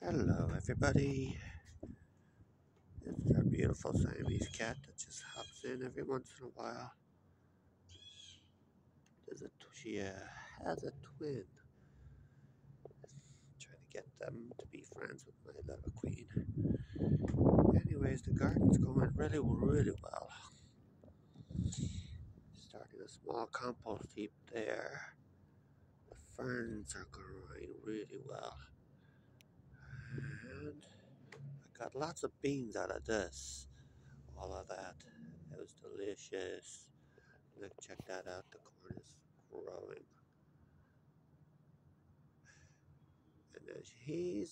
Hello, everybody. It's our beautiful Siamese cat that just hops in every once in a while. She has a twin. Trying to get them to be friends with my little queen. Anyways, the garden's going really well. Starting a small compost heap there. The ferns are growing really well. And I got lots of beans out of this. All of that. It was delicious. Look, check that out. The corn is growing. And then he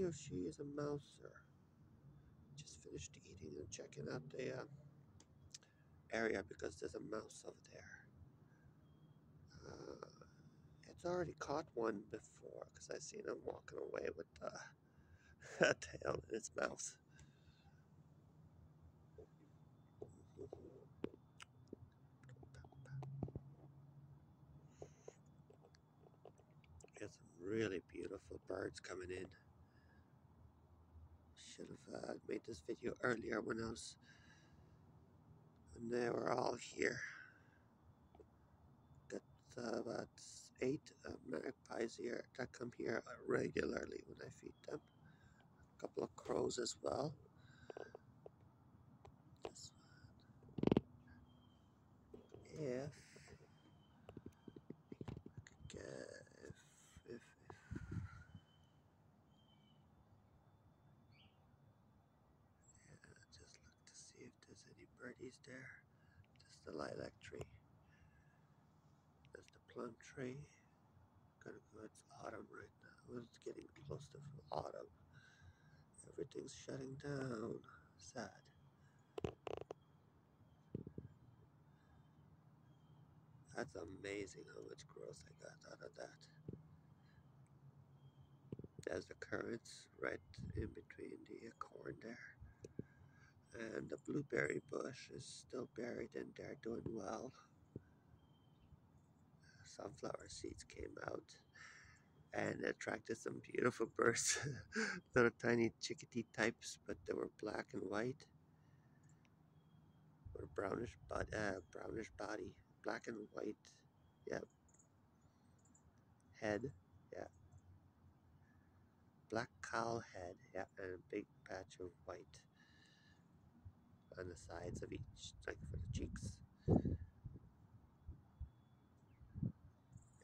or she is a mouser. Just finished eating and checking out the area because there's a mouse over there. It's already caught one before because I seen him walking away with the tail in its mouth. There's some really beautiful birds coming in. Should have made this video earlier when they were all here. Got about 8 magpies here that come here regularly when I feed them. A couple of crows as well. This if if just look to see if there's any birdies there. There's the lilac tree. There's the plum tree. Gonna go. It's autumn right now. It's getting close to autumn. Everything's shutting down. Sad. That's amazing how much growth I got out of that. There's the currants right in between the corn there. And the blueberry bush is still buried in there, doing well. Sunflower seeds came out and attracted some beautiful birds. Little tiny chickadee types, but they were black and white with a brownish body, black and white. Yeah, head. Yeah, black cowl head. Yeah, and a big patch of white on the sides of each, like for the cheeks.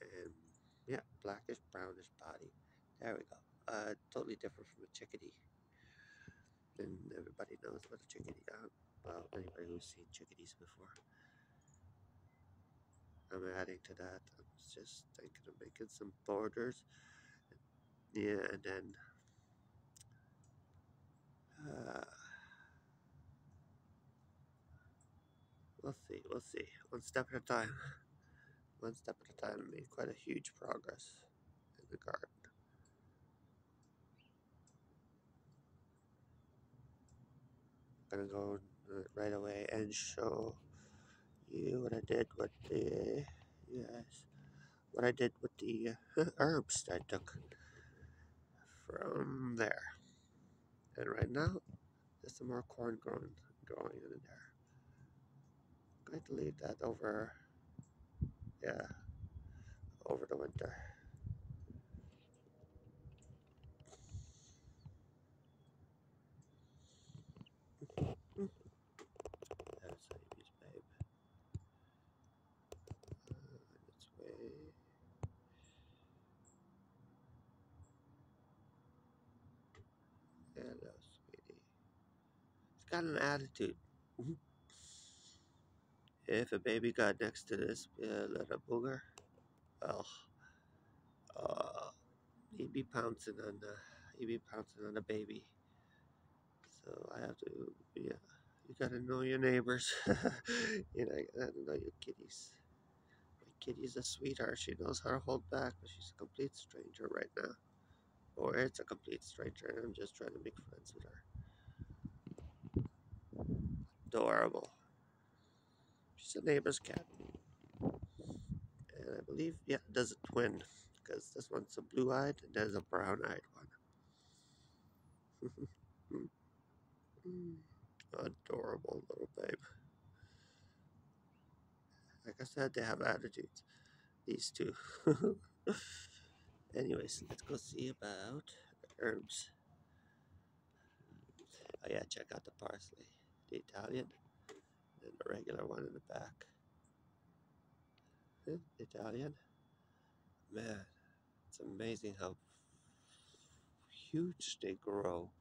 And yeah, blackish brownish body. There we go. Totally different from a chickadee. And everybody knows what a chickadee. Well, anybody who's seen chickadees before. I'm adding to that. I'm just thinking of making some borders. Yeah, and then uh, we'll see. One step at a time. One step at a time. I made quite a huge progress in the garden. I'm gonna go right away and show you what I did with the what I did with the herbs that I took from there. And right now, there's some more corn growing in there. I'm going to leave that over, yeah, over the winter. There's Amy's babe. On its way. Hello, sweetie. It's got an attitude. If a baby got next to this little booger, well, uh, he'd be pouncing on the baby. So I have to, yeah, you gotta know your neighbors. You know, you gotta know your kitties. My kitty's a sweetheart. She knows how to hold back, but she's a complete stranger right now. Or it's a complete stranger, and I'm just trying to make friends with her. Adorable. She's a neighbor's cat. And I believe, yeah, there's a twin. Because this one's a blue-eyed, and there's a brown-eyed one. Adorable little babe. Like I said, they have attitudes. These two. Anyways, let's go see about the herbs. Oh yeah, check out the parsley. The Italian and the regular one in the back. Italian. Man, it's amazing how huge they grow.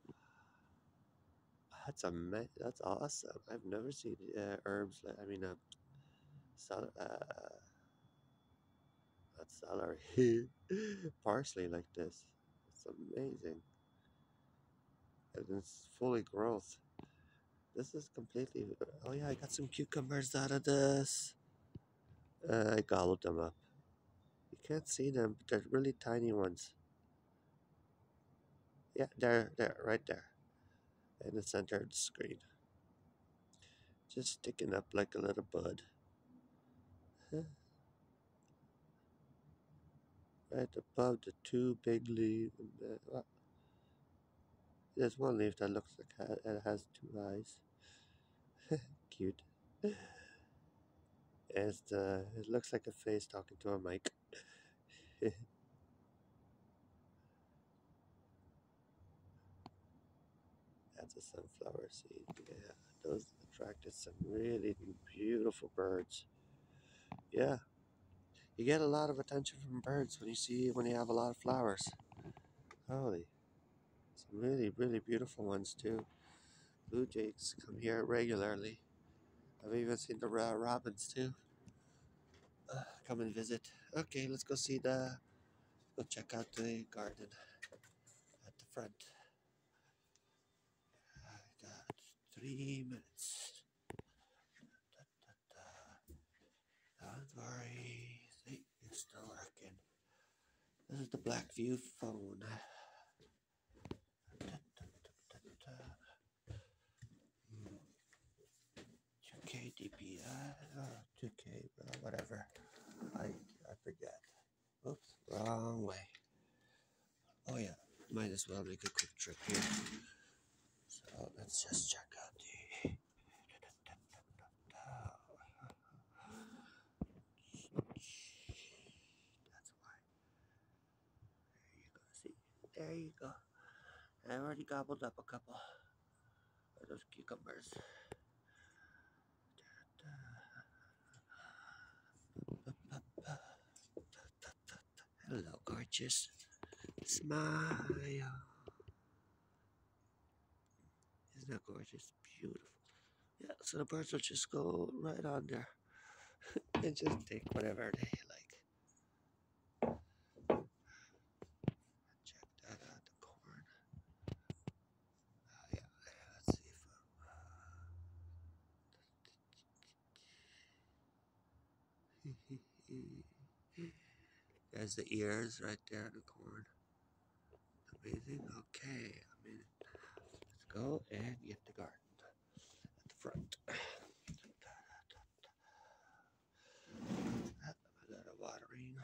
That's awesome. I've never seen herbs. I mean, not celery, parsley like this. It's amazing, and it's fully growth. This is completely. Oh yeah, I got some cucumbers out of this. I gobbled them up. You can't see them, but they're really tiny ones. Yeah, there, right there, in the center of the screen, just sticking up like a little bud. Right above the two big leaves. There's one leaf that looks like it has two eyes. Cute. It looks like a face talking to a mic. That's a sunflower seed. Yeah, those attracted some really beautiful birds. Yeah, you get a lot of attention from birds when you have a lot of flowers. Holy, some really beautiful ones too. Blue jays come here regularly. I've even seen the robins too. Come and visit. Okay, let's go see go check out the garden at the front. I got 3 minutes. Don't worry, see, it's still working. This is the Blackview phone. 2K DPI, 2K, whatever. I forget. Oops, wrong way. Oh yeah, might as well make a quick trip here. So let's just check out the. That's why. There you go. See, there you go. I already gobbled up a couple of those cucumbers. Hello, gorgeous. Smile. Isn't that gorgeous? Beautiful. Yeah, so the birds will just go right on there and just take whatever they like. Check that out, the corn. Yeah, let's see if. There's the ears right there in the corn. Amazing. Okay, let's go and get the garden at the front. A little watering.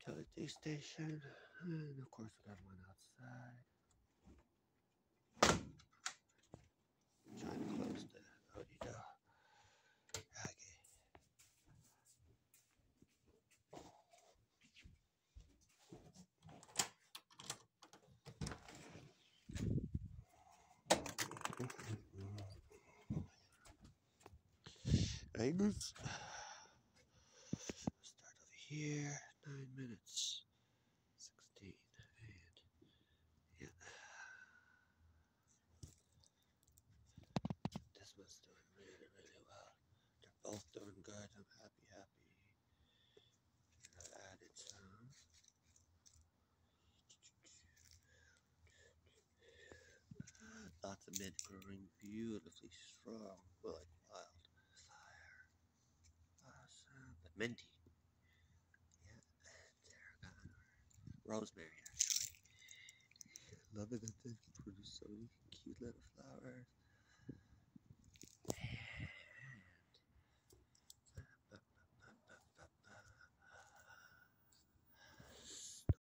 Utility station. And of course, we got one outside. Trying to close the odie. Okay. Angles. Start over here. 9 minutes. 16. And yeah. This one's doing really well. They're both doing good. I'm happy. I added some. Lots of mint growing beautifully strong, like wildfire. Awesome. But minty. Yeah, tarragon. Rosemary, actually. Love it that they produce so many cute little flowers.